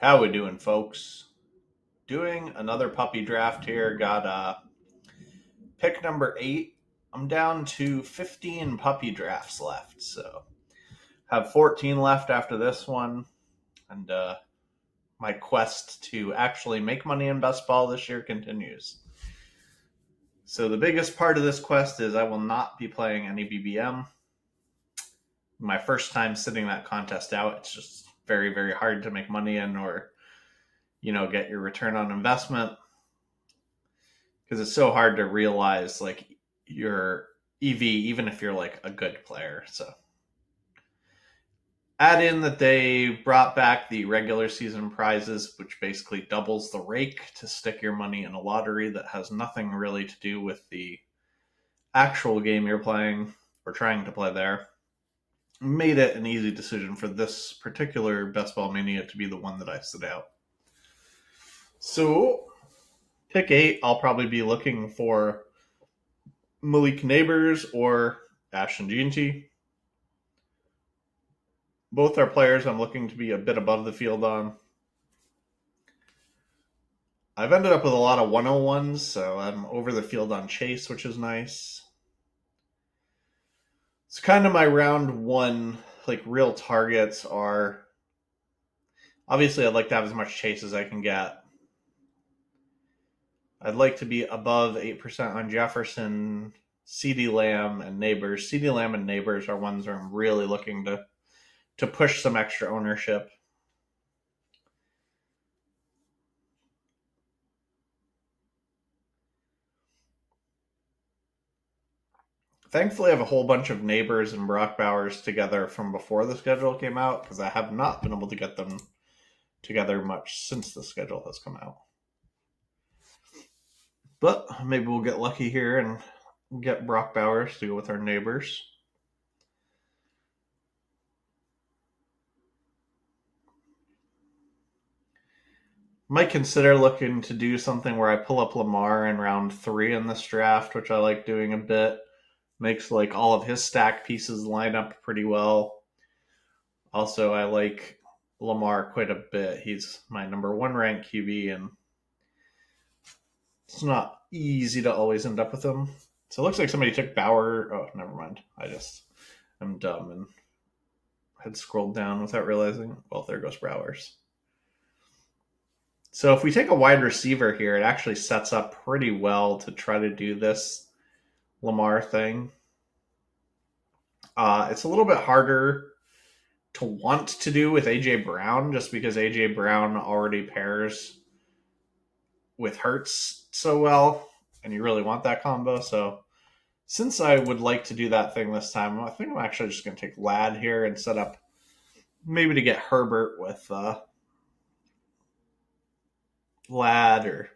How we doing, folks? Doing another puppy draft here. Got pick number 8. I'm down to 15 puppy drafts left, so have 14 left after this one, and my quest to actually make money in best ball this year continues. So the biggest part of this quest is I will not be playing any BBM. My first time sitting that contest out, it's just very, very hard to make money in or get your return on investment because it's so hard to realize like your EV, even if you're like a good player. So add in that they brought back the regular season prizes, which basically doubles the rake to stick your money in a lottery that has nothing really to do with the actual game you're playing or trying to play there. Made it an easy decision for this particular Best Ball Mania to be the one that I sit out. So pick 8, I'll probably be looking for Malik Neighbors or Ashton Jeanty. Both are players I'm looking to be a bit above the field on. I've ended up with a lot of 101s, so I'm over the field on Chase, which is nice. It's kind of my round one, like real targets are obviously I'd like to have as much Chase as I can get. I'd like to be above 8% on Jefferson, CD Lamb, and Neighbors. CD Lamb and Neighbors are ones where I'm really looking to push some extra ownership. Thankfully, I have a whole bunch of Neighbors and Brock Bowers together from before the schedule came out because I have not been able to get them together much since the schedule has come out. But maybe we'll get lucky here and get Brock Bowers to go with our Neighbors. Might consider looking to do something where I pull up Lamar in round 3 in this draft, which I like doing a bit. Makes like all of his stack pieces line up pretty well. Also, I like Lamar quite a bit. He's my number 1 ranked QB, and it's not easy to always end up with him. So it looks like somebody took Bauer. Oh, never mind. I'm dumb and had scrolled down without realizing. Well, there goes Bowers. So if we take a wide receiver here, it actually sets up pretty well to try to do this Lamar thing. It's a little bit harder to want to do with AJ Brown just because AJ Brown already pairs with Hurts so well, and you really want that combo. So since I would like to do that thing this time, I think I'm actually just going to take Ladd here and set up maybe to get Herbert with Ladd or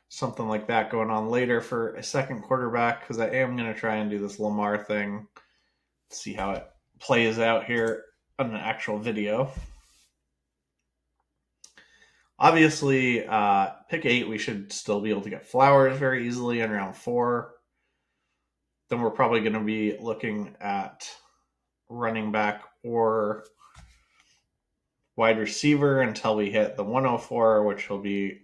something like that going on later for a second quarterback because I am going to try and do this Lamar thing, see how it plays out here on an actual video. Obviously, pick 8, we should still be able to get Flowers very easily in round 4. Then we're probably going to be looking at running back or wide receiver until we hit the 104, which will be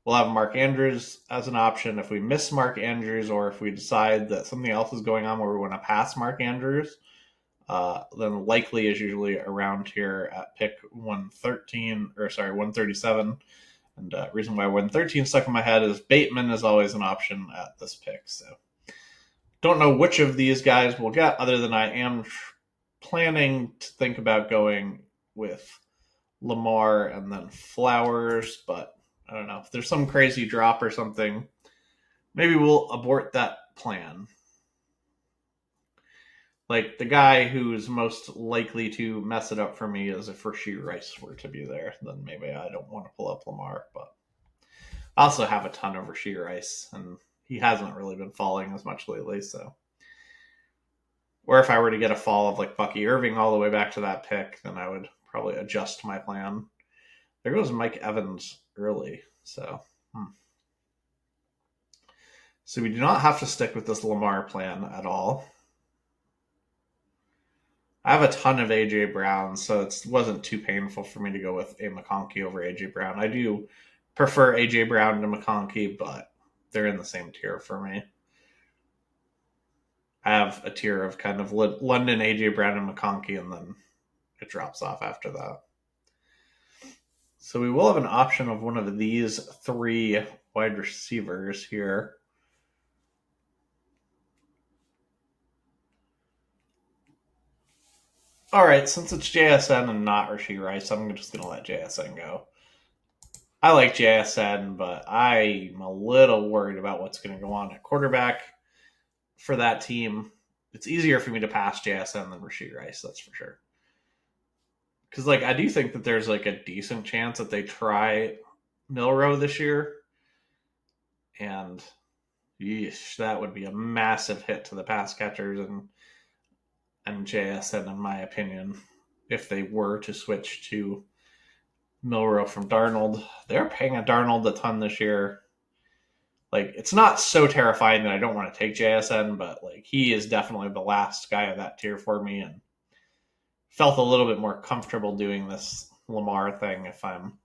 we'll have Mark Andrews as an option. If we miss Mark Andrews or if we decide that something else is going on where we want to pass Mark Andrews, then likely is usually around here at pick 137. And reason why 113 stuck in my head is Bateman is always an option at this pick. So don't know which of these guys we'll get other than I am planning to think about going with Lamar and then Flowers, but I don't know. If there's some crazy drop or something, maybe we'll abort that plan. Like, the guy who's most likely to mess it up for me is if Rashee Rice were to be there. Then maybe I don't want to pull up Lamar, but I also have a ton of Rashee Rice, and he hasn't really been falling as much lately, so. Or if I were to get a fall of, like, Bucky Irving all the way back to that pick, then I would probably adjust my plan. There goes Mike Evans early, so. So we do not have to stick with this Lamar plan at all. I have a ton of AJ Brown, so it wasn't too painful for me to go with a McConkey over AJ Brown. I do prefer AJ Brown to McConkey, but they're in the same tier for me. I have a tier of kind of London, AJ Brown, and McConkey, and then it drops off after that. So we will have an option of one of these three wide receivers here. All right, since it's JSN and not Rashee Rice, I'm just going to let JSN go. I like JSN, but I'm a little worried about what's going to go on at quarterback for that team. It's easier for me to pass JSN than Rashee Rice, that's for sure. Because I do think that there's a decent chance that they try Milroe this year, and yeesh, that would be a massive hit to the pass catchers and JSN, in my opinion, if they were to switch to Milroe from Darnold. They're paying a Darnold a ton this year. It's not so terrifying that I don't want to take JSN, but he is definitely the last guy of that tier for me, and felt a little bit more comfortable doing this Lamar thing if I'm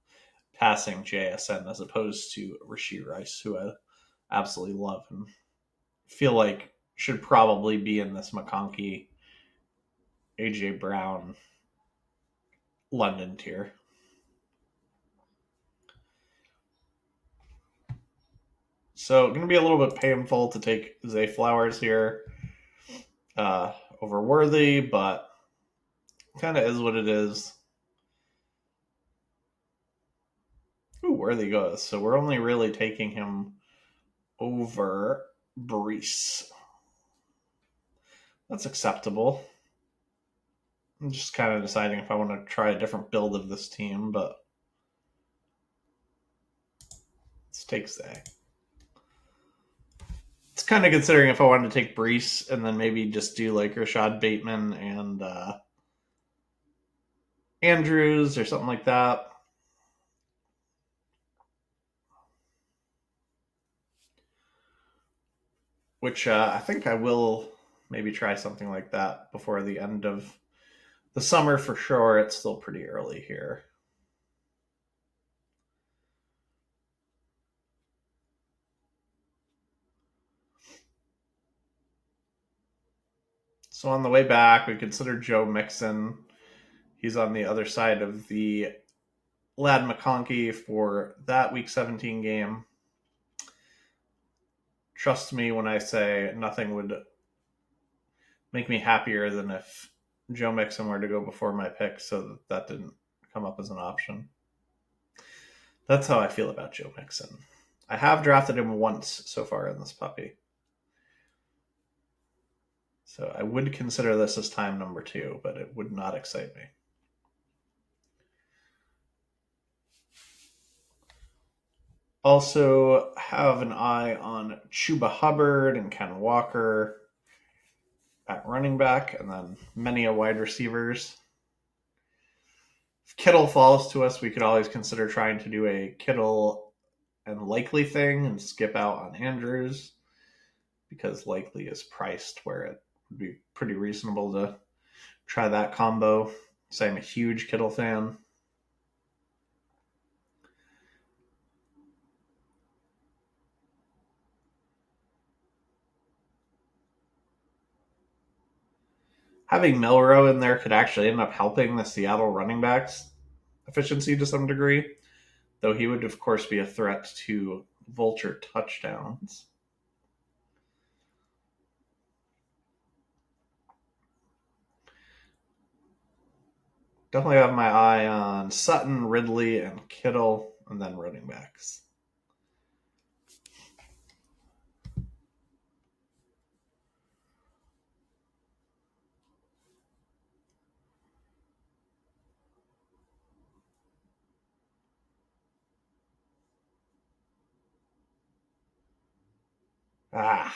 passing JSN as opposed to Rashee Rice, who I absolutely love and feel like should probably be in this McConkey, AJ Brown, London tier. So going to be a little bit painful to take Zay Flowers here over Worthy, but kind of is what it is. Ooh, Worthy goes. So we're only really taking him over Brees. That's acceptable. I'm just kind of deciding if I want to try a different build of this team, but let's take Zay. It's kind of considering if I wanted to take Brees and then maybe just do Rashad Bateman and Andrews or something like that. Which I think I will maybe try something like that before the end of the summer for sure. It's still pretty early here. So on the way back, we considered Joe Mixon. He's on the other side of the Lad McConkey for that Week 17 game. Trust me when I say nothing would make me happier than if Joe Mixon were to go before my pick, so that didn't come up as an option. That's how I feel about Joe Mixon. I have drafted him once so far in this puppy. So I would consider this as time number 2, but it would not excite me. Also have an eye on Chuba Hubbard and Ken Walker at running back, and then many a wide receivers. If Kittle falls to us, we could always consider trying to do a Kittle and Likely thing and skip out on Andrews, because Likely is priced where it would be pretty reasonable to try that combo. So I'm a huge Kittle fan. Having Milroe in there could actually end up helping the Seattle running backs efficiency to some degree, though he would, of course, be a threat to vulture touchdowns. Definitely have my eye on Sutton, Ridley, and Kittle, and then running backs. Ah.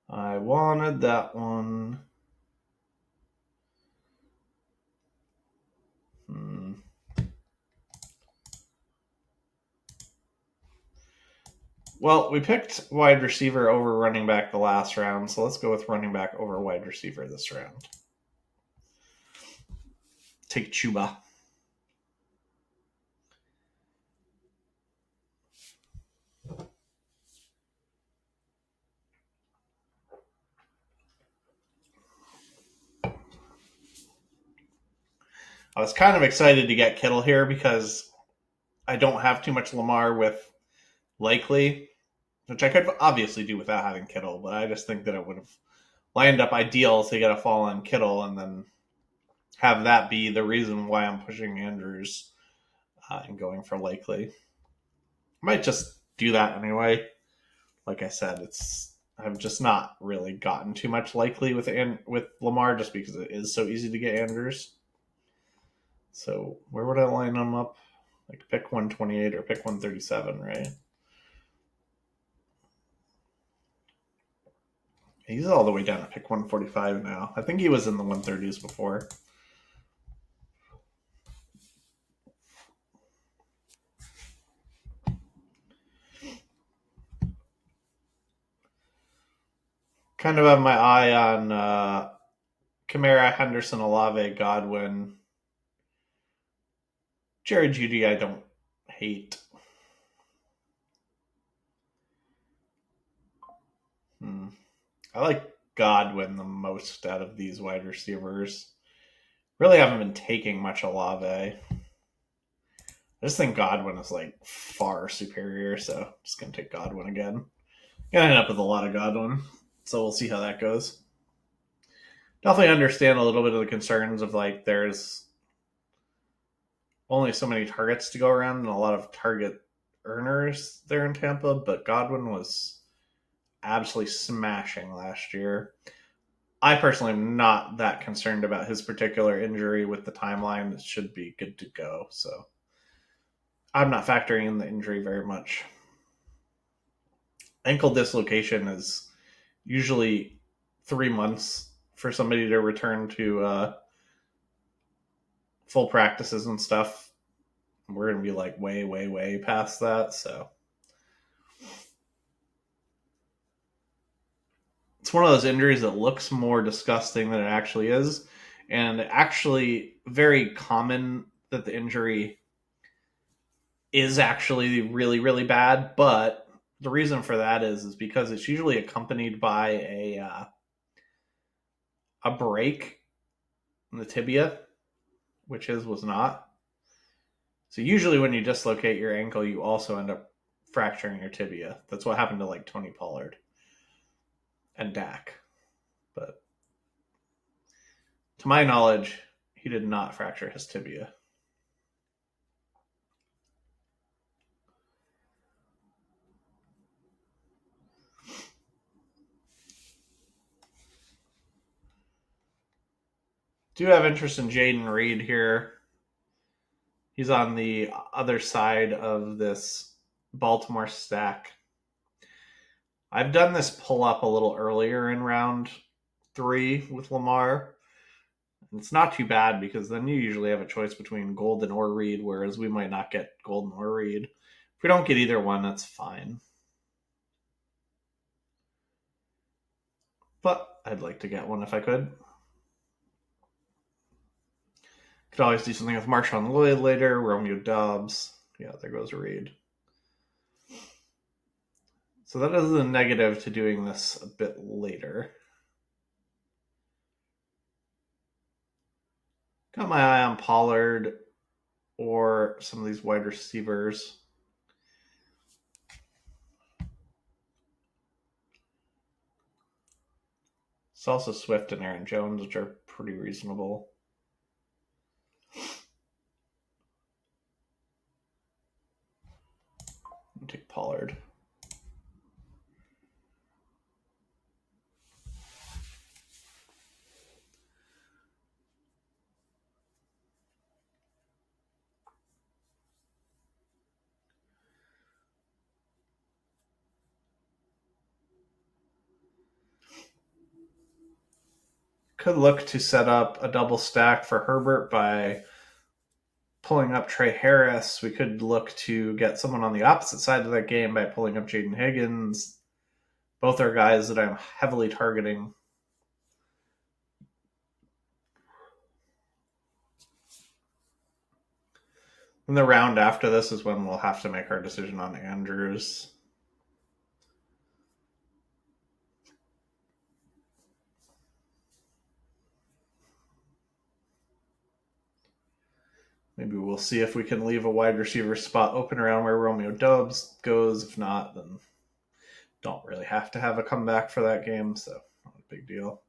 I wanted that one. Well, we picked wide receiver over running back the last round, so let's go with running back over wide receiver this round. Take Chuba. I was kind of excited to get Kittle here because I don't have too much Lamar with Likely, which I could obviously do without having Kittle, but I just think that it would have lined up ideal to get a fall on Kittle and then have that be the reason why I'm pushing Andrews and going for Likely. I might just do that anyway. Like I said, I've just not really gotten too much Likely with Lamar just because it is so easy to get Andrews. So where would I line them up? Like pick 128 or pick 137, right? He's all the way down to pick 145 now. I think he was in the 130s before. Kind of have my eye on Kamara, Henderson, Olave, Godwin. Jerry Judy, I don't hate. I like Godwin the most out of these wide receivers. Really haven't been taking much Olave. I just think Godwin is like far superior, so I'm just gonna take Godwin again. Gonna end up with a lot of Godwin, so we'll see how that goes. Definitely understand a little bit of the concerns of like there's only so many targets to go around and a lot of target earners there in Tampa, but Godwin was absolutely smashing last year. I personally am not that concerned about his particular injury with the timeline. It should be good to go. So I'm not factoring in the injury very much. Ankle dislocation is usually 3 months for somebody to return to full practices and stuff. We're going to be like way, way, way past that. So it's one of those injuries that looks more disgusting than it actually is. And actually, very common that the injury is actually really, really bad. But the reason for that is because it's usually accompanied by a break in the tibia, which his was not. So usually when you dislocate your ankle, you also end up fracturing your tibia. That's what happened to like Tony Pollard and Dak. But to my knowledge, he did not fracture his tibia. Do have interest in Jaden Reed here. He's on the other side of this Baltimore stack. I've done this pull up a little earlier in round 3 with Lamar. It's not too bad because then you usually have a choice between Golden or Reed, whereas we might not get Golden or Reed. If we don't get either one, that's fine. But I'd like to get one if I could. Could always do something with Marshawn Lloyd later, Romeo Doubs. Yeah, there goes Reed. So that is the negative to doing this a bit later. Got my eye on Pollard or some of these wide receivers. It's also Swift and Aaron Jones, which are pretty reasonable. I'll take Pollard. Could look to set up a double stack for Herbert by pulling up Trey Harris. We could look to get someone on the opposite side of that game by pulling up Jaden Higgins. Both are guys that I'm heavily targeting. And the round after this is when we'll have to make our decision on Andrews. Maybe we'll see if we can leave a wide receiver spot open around where Romeo Doubs goes. If not, then don't really have to have a comeback for that game, so not a big deal.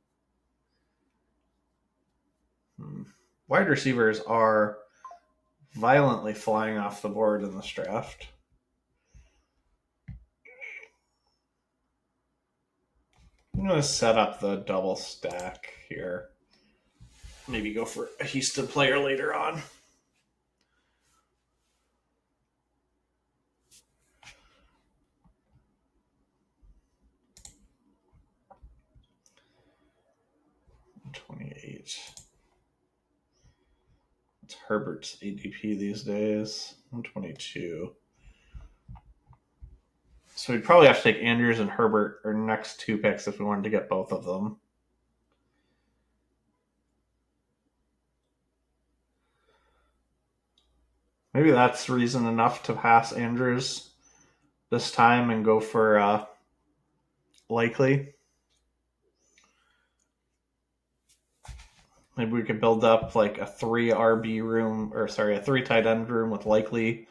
Wide receivers are violently flying off the board in this draft. I'm going to set up the double stack here. Maybe go for a Houston player later on. It's Herbert's ADP these days. 122. So we'd probably have to take Andrews and Herbert our next two picks if we wanted to get both of them. Maybe that's reason enough to pass Andrews this time and go for Likely. Maybe we could build up like a 3 RB room, or sorry, a 3 tight end room with Likely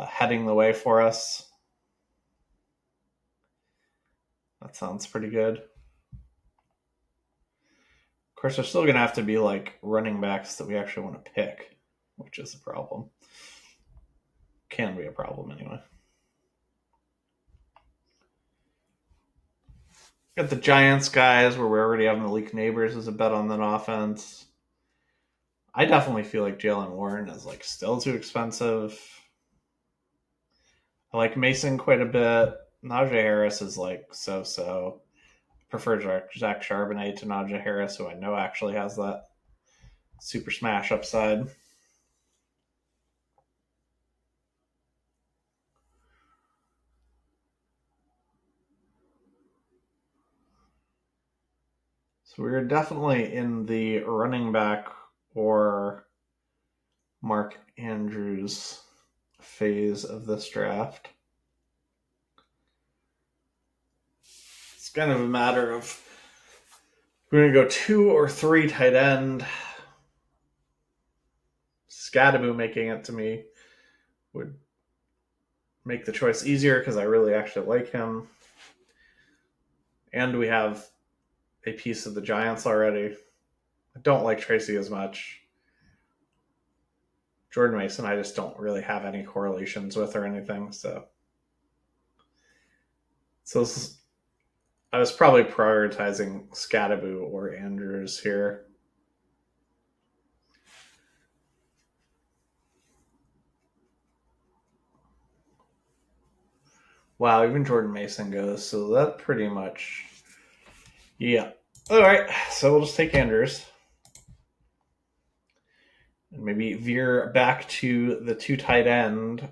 heading the way for us. That sounds pretty good. Of course, there's still going to have to be like running backs that we actually want to pick, which is a problem. Can be a problem anyway. Got the Giants guys where we already have Malik Neighbors as a bet on that offense. I definitely feel like Jalen Warren is like still too expensive. I like Mason quite a bit. Najee Harris is like so. Prefer Zach Charbonnet to Najee Harris, who I know actually has that super smash upside. So we're definitely in the running back or Mark Andrews phase of this draft. It's kind of a matter of we're going to go 2 or 3 tight end. Scadaboo making it to me would make the choice easier because I really actually like him. And we have a piece of the Giants already. I don't like Tracy as much. Jordan Mason, I just don't really have any correlations with or anything. So I was probably prioritizing Scadaboo or Andrews here. Wow, even Jordan Mason goes. So that pretty much, yeah. All right, so we'll just take Andrews. And maybe veer back to the 2 tight end,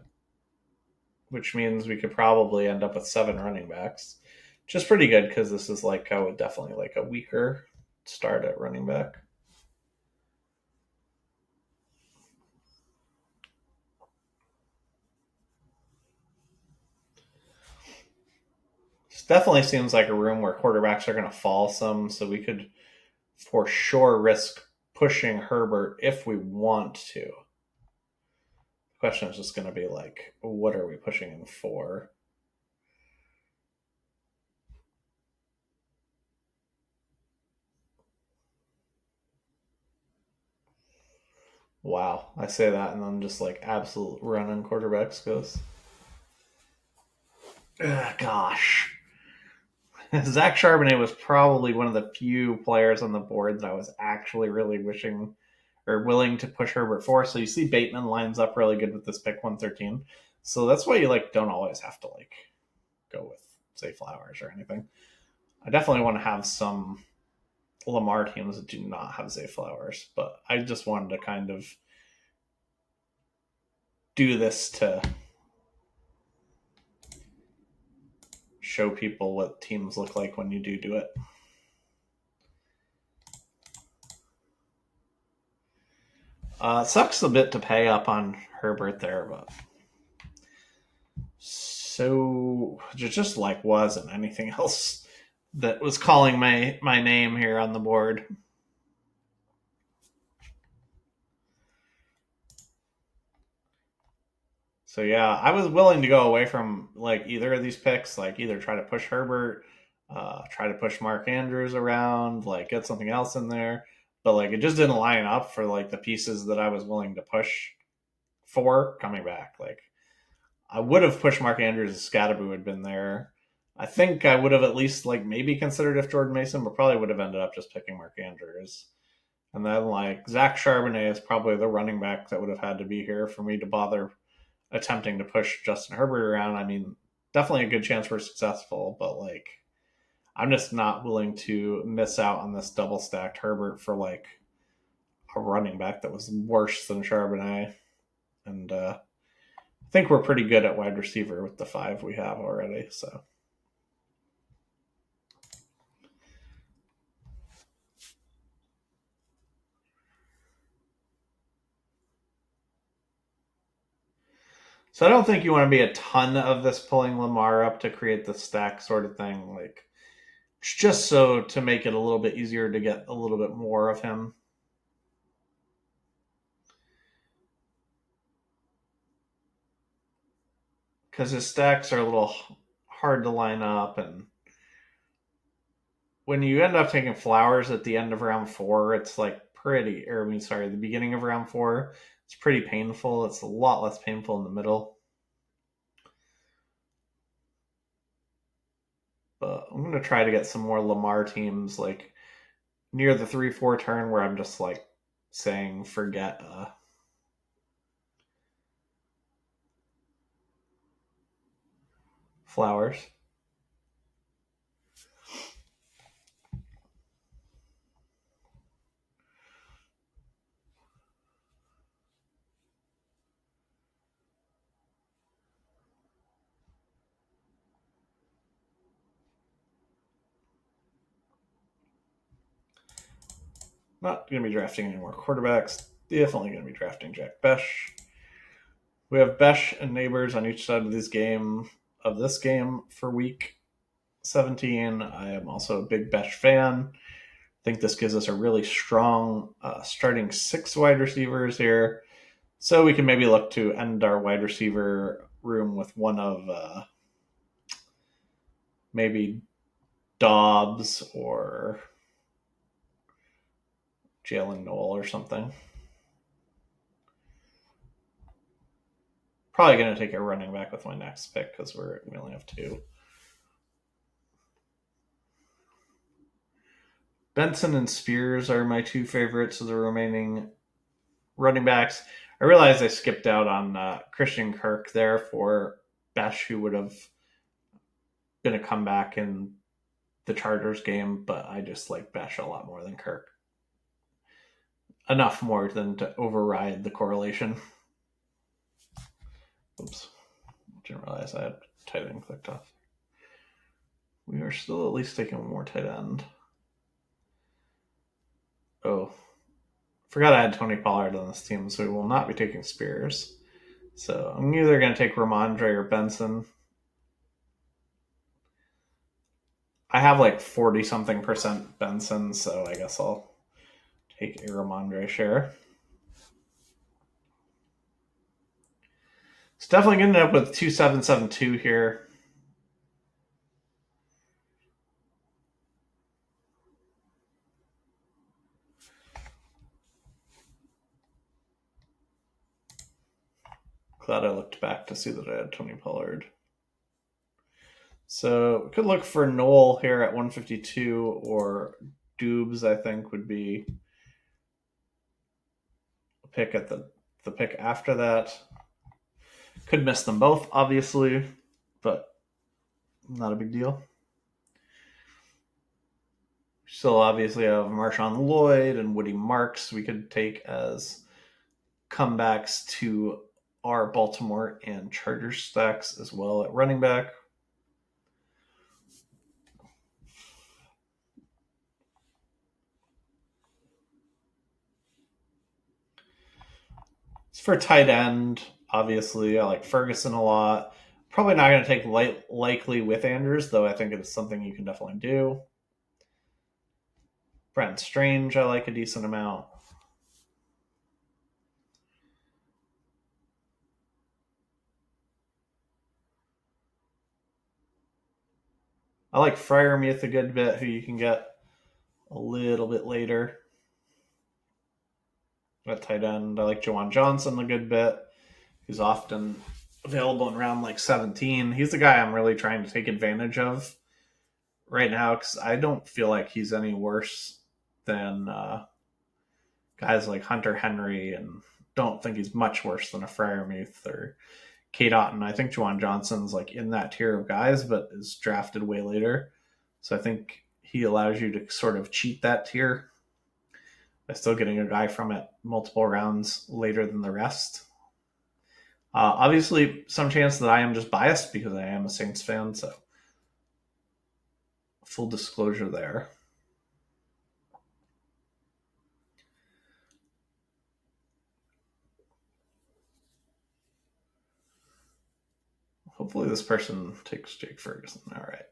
which means we could probably end up with 7 running backs, which is pretty good because this is like I would definitely like a weaker start at running back. This definitely seems like a room where quarterbacks are going to fall some, so we could for sure risk pushing Herbert if we want to. The question is just going to be like, what are we pushing him for? Wow, I say that and then just like absolute run on quarterbacks goes. Gosh. Zach Charbonnet was probably one of the few players on the board that I was actually really wishing or willing to push Herbert for. So you see Bateman lines up really good with this pick 113. So that's why you like don't always have to like go with say Flowers or anything. I definitely want to have some Lamar teams that do not have Zay Flowers, but I just wanted to kind of do this to show people what teams look like when you do it. Sucks a bit to pay up on Herbert there, but so it just like wasn't anything else that was calling my name here on the board. So yeah, I was willing to go away from like either of these picks, like either try to push Herbert, try to push Mark Andrews around, like get something else in there, but like it just didn't line up for like the pieces that I was willing to push for coming back. Like I would have pushed Mark Andrews if Scadaboo had been there. I think I would have at least like maybe considered if Jordan Mason, but probably would have ended up just picking Mark Andrews. And then like Zach Charbonnet is probably the running back that would have had to be here for me to bother attempting to push Justin Herbert around. I mean, definitely a good chance we're successful, but like I'm just not willing to miss out on this double stacked Herbert for like a running back that was worse than Charbonnet. And I think we're pretty good at wide receiver with the 5 we have already. So I don't think you want to be a ton of this pulling Lamar up to create the stack sort of thing. Like just so to make it a little bit easier to get a little bit more of him. Because his stacks are a little hard to line up, and when you end up taking Flowers at the end of round 4, it's like pretty, or I mean, sorry, the beginning of round 4, it's pretty painful. It's a lot less painful in the middle. But I'm going to try to get some more Lamar teams like near the 3-4 turn where I'm just like saying forget Flowers. Not going to be drafting any more quarterbacks. Definitely going to be drafting Jack Besh. We have Besh and Neighbors on each side of this game for week 17. I am also a big Besh fan. I think this gives us a really strong starting 6 wide receivers here. So we can maybe look to end our wide receiver room with one of maybe Dobbs or Jalen Noel or something. Probably going to take a running back with my next pick because we only have 2. Benson and Spears are my 2 favorites of the remaining running backs. I realized I skipped out on Christian Kirk there for Besh, who would have been a comeback in the Chargers game, but I just like Besh a lot more than Kirk. Enough more than to override the correlation. Oops. Didn't realize I had tight end clicked off. We are still at least taking one more tight end. Oh, forgot I had Tony Pollard on this team, so we will not be taking Spears. So I'm either going to take Ramondre or Benson. I have like 40 something percent Benson, so I guess I'll take a Ramondre share. It's definitely going to end up with 2772 here. Glad I looked back to see that I had Tony Pollard. So we could look for Noel here at 152, or Dubes, I think, would be a pick at the pick after that. Could miss them both, obviously, but not a big deal. Still obviously have Marshawn Lloyd and Woody Marks we could take as comebacks to our Baltimore and Chargers stacks as well at running back. It's for tight end. Obviously, I like Ferguson a lot. Probably not going to take likely with Andrews, though I think it's something you can definitely do. Brent Strange, I like a decent amount. I like Fryermuth a good bit, who you can get a little bit later at tight end. I like Jawan Johnson a good bit. He's often available in round like 17. He's the guy I'm really trying to take advantage of right now because I don't feel like he's any worse than guys like Hunter Henry, and don't think he's much worse than a Fryermuth or Kate Otten. I think Juwan Johnson's like in that tier of guys, but is drafted way later. So I think he allows you to sort of cheat that tier by still getting a guy from it multiple rounds later than the rest. Obviously, some chance that I am just biased because I am a Saints fan, so full disclosure there. Hopefully, this person takes Jake Ferguson. All right.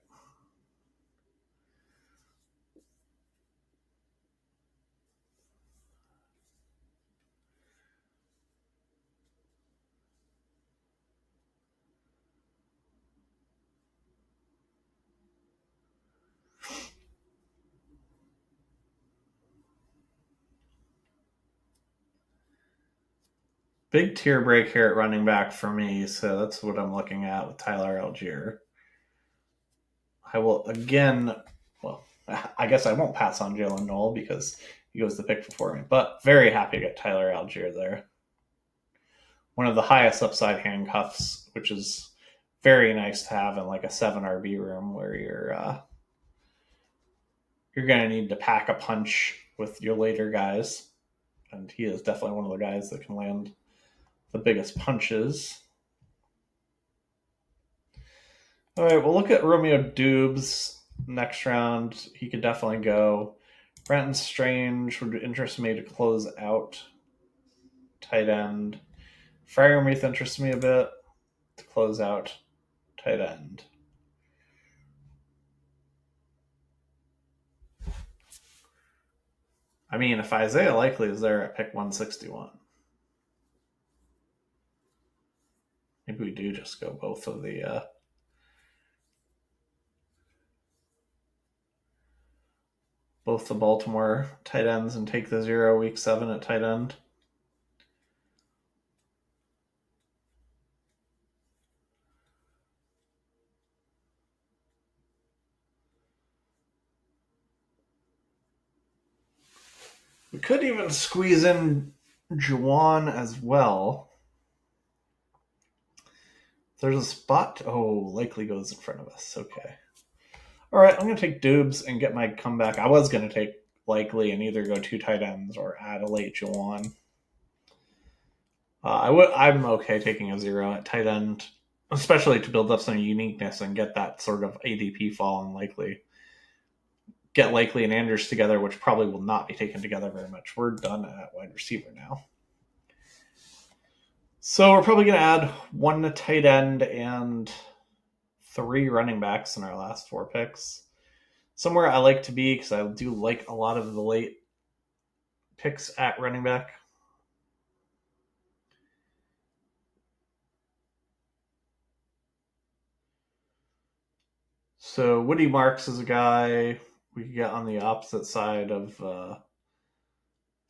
Big tier break here at running back for me, so that's what I'm looking at with Tyler Algier. I will again, well, I guess I won't pass on Jalen Knoll because he was the pick before me, but very happy to get Tyler Algier there. One of the highest upside handcuffs, which is very nice to have in like a 7 RB room where you're going to need to pack a punch with your later guys, and he is definitely one of the guys that can land the biggest punches. All right, we'll look at Romeo Dubes next round. He could definitely go. Brenton Strange would interest me to close out tight end. Fryermuth interests me a bit to close out tight end. I mean, if Isaiah Likely is there at pick 161, maybe we do just go both of the Baltimore tight ends and take the 0 week 7 at tight end. We could even squeeze in Juwan as well. There's a spot. Oh, Likely goes in front of us. Okay. All right, I'm going to take Dubes and get my comeback. I was going to take Likely and either go 2 tight ends or add a late Juwan. I'm okay taking a 0 at tight end, especially to build up some uniqueness and get that sort of ADP fall and Likely. Get Likely and Andrews together, which probably will not be taken together very much. We're done at wide receiver now. So we're probably going to add 1 tight end and 3 running backs in our last 4 picks. Somewhere I like to be because I do like a lot of the late picks at running back. So Woody Marks is a guy we could get on the opposite side of the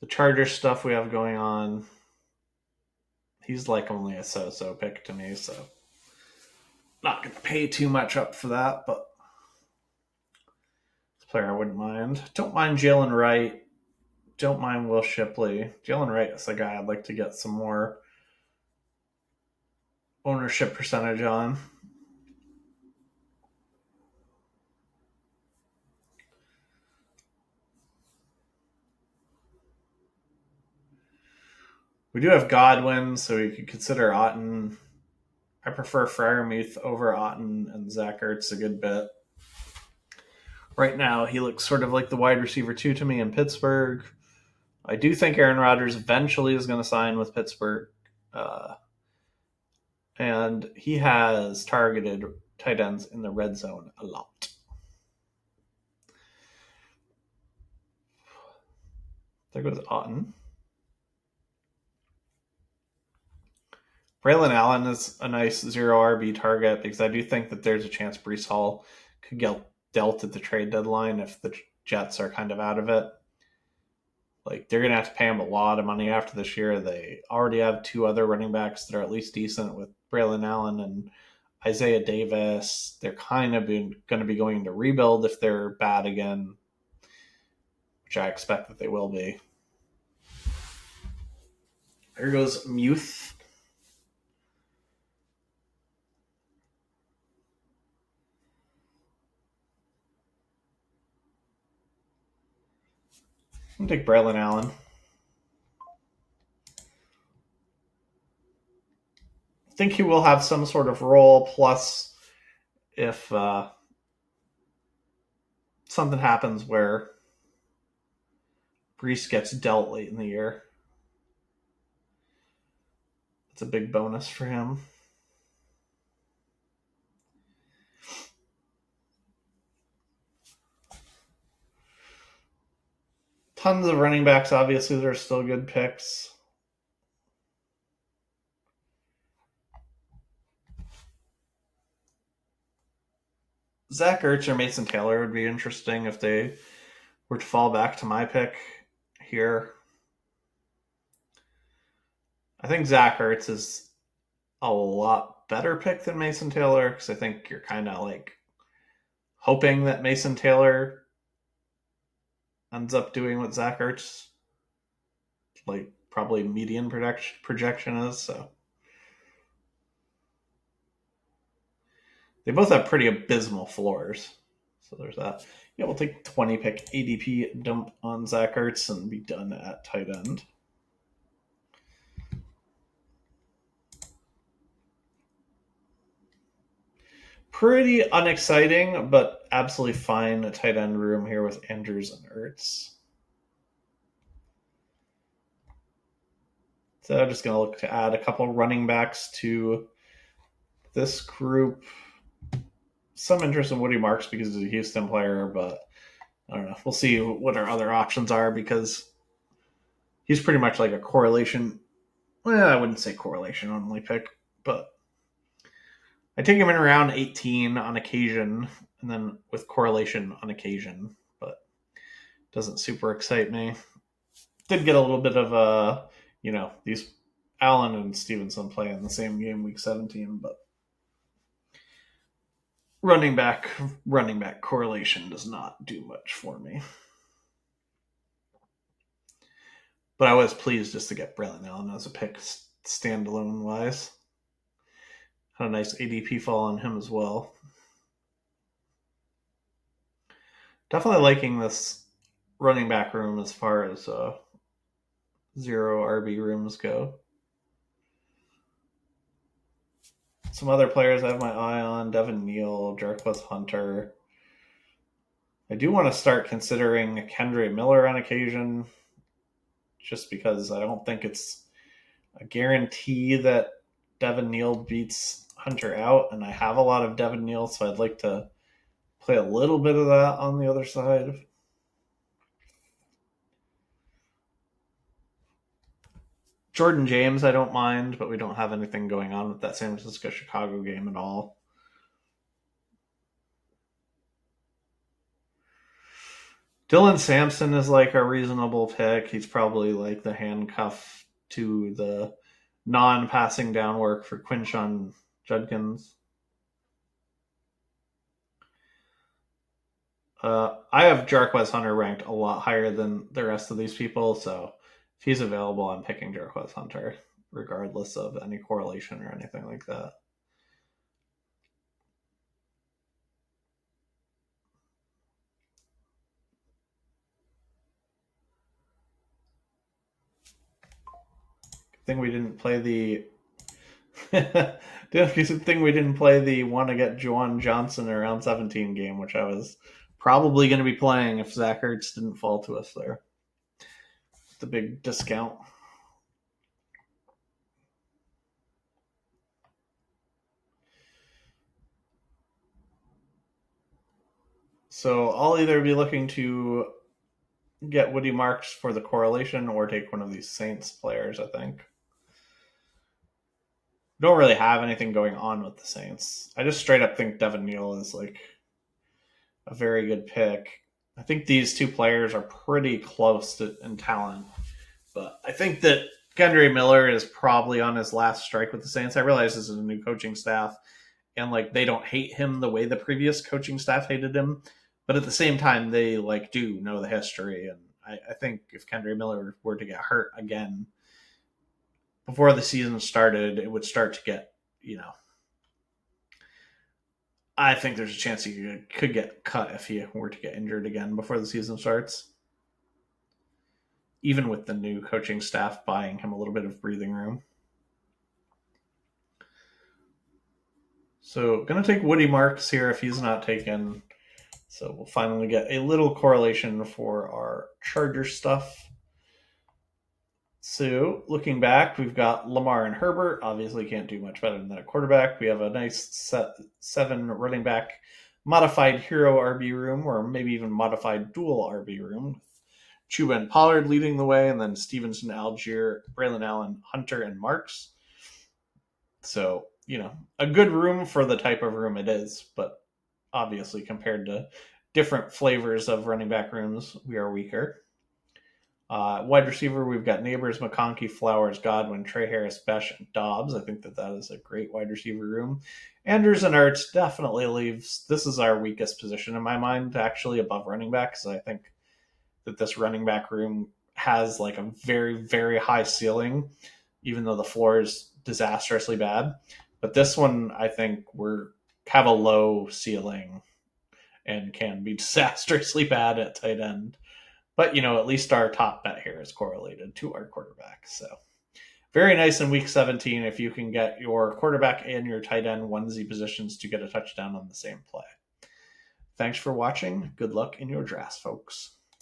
Chargers stuff we have going on. He's like only a so-so pick to me, so not going to pay too much up for that, but this player I wouldn't mind. Don't mind Jalen Wright. Don't mind Will Shipley. Jalen Wright is a guy I'd like to get some more ownership percentage on. We do have Godwin, so you could consider Otten. I prefer Freiermuth over Otten, and Zach Ertz a good bit. Right now, he looks sort of like the wide receiver 2 to me in Pittsburgh. I do think Aaron Rodgers eventually is going to sign with Pittsburgh. And he has targeted tight ends in the red zone a lot. There goes Otten. Braylon Allen is a nice 0 RB target because I do think that there's a chance Breece Hall could get dealt at the trade deadline if the Jets are kind of out of it. Like, they're going to have to pay him a lot of money after this year. They already have 2 other running backs that are at least decent with Braylon Allen and Isaiah Davis. They're kind of going to be going to rebuild if they're bad again, which I expect that they will be. There goes Muth. I'm going to take Braylon Allen. I think he will have some sort of role, plus if something happens where Breece gets dealt late in the year, it's a big bonus for him. Tons of running backs, obviously, that are still good picks. Zach Ertz or Mason Taylor would be interesting if they were to fall back to my pick here. I think Zach Ertz is a lot better pick than Mason Taylor because I think you're kind of like hoping that Mason Taylor ends up doing what Zach Ertz like probably median projection is. So they both have pretty abysmal floors. So there's that. Yeah, we'll take 20 pick ADP dump on Zach Ertz and be done at tight end. Pretty unexciting, but absolutely fine a tight end room here with Andrews and Ertz. So I'm just going to look to add a couple running backs to this group. Some interest in Woody Marks because he's a Houston player, but I don't know. We'll see what our other options are because he's pretty much like a correlation. Well, I wouldn't say correlation only pick, but I take him in around 18 on occasion, and then with correlation on occasion, but doesn't super excite me. Did get a little bit of these Allen and Stevenson play in the same game week 17, but running back correlation does not do much for me. But I was pleased just to get Braylon Allen as a pick standalone wise. Had a nice ADP fall on him as well. Definitely liking this running back room as far as 0 RB rooms go. Some other players I have my eye on: Devin Neal, Jarquez Hunter. I do want to start considering Kendre Miller on occasion, just because I don't think it's a guarantee that Devin Neal beats Hunter out, and I have a lot of Devin Neal, so I'd like to play a little bit of that on the other side. Jordan James, I don't mind, but we don't have anything going on with that San Francisco-Chicago game at all. Dylan Sampson is like a reasonable pick. He's probably like the handcuff to the non-passing down work for Quinshon Judkins. I have Jarquez Hunter ranked a lot higher than the rest of these people, so if he's available, I'm picking Jarquez Hunter, regardless of any correlation or anything like that. thing we didn't play the the thing we didn't play the want to get Juwan Johnson around 17 game, which I was probably going to be playing if Zach Ertz didn't fall to us there. The big discount. So I'll either be looking to get Woody Marks for the correlation or take one of these Saints players, I think. Don't really have anything going on with the Saints. I just straight up think Devin Neal is like a very good pick. I think these two players are pretty close in talent, but I think that Kendry Miller is probably on his last strike with the Saints. I realize this is a new coaching staff, and like they don't hate him the way the previous coaching staff hated him, but at the same time they like do know the history, and I think if Kendry Miller were to get hurt again before the season started, it would start to get, I think there's a chance he could get cut if he were to get injured again before the season starts. Even with the new coaching staff buying him a little bit of breathing room. So, going to take Woody Marks here if he's not taken. So, we'll finally get a little correlation for our Charger stuff. So, looking back, we've got Lamar and Herbert. Obviously, can't do much better than that quarterback. We have a nice 7 running back modified hero RB room, or maybe even modified dual RB room. Chuba and Pollard leading the way, and then Stevenson, Algier, Braylon Allen, Hunter, and Marks. So, a good room for the type of room it is, but obviously compared to different flavors of running back rooms, we are weaker. Wide receiver, we've got Neighbors, McConkey, Flowers, Godwin, Trey Harris, Besh, and Dobbs. I think that is a great wide receiver room. Andrews and Ertz definitely leaves. This is our weakest position in my mind, actually, above running back, because I think that this running back room has like a very, very high ceiling, even though the floor is disastrously bad. But this one, I think have a low ceiling and can be disastrously bad at tight end. But, at least our top bet here is correlated to our quarterback. So very nice in week 17 if you can get your quarterback and your tight end onesie positions to get a touchdown on the same play. Thanks for watching. Good luck in your drafts, folks.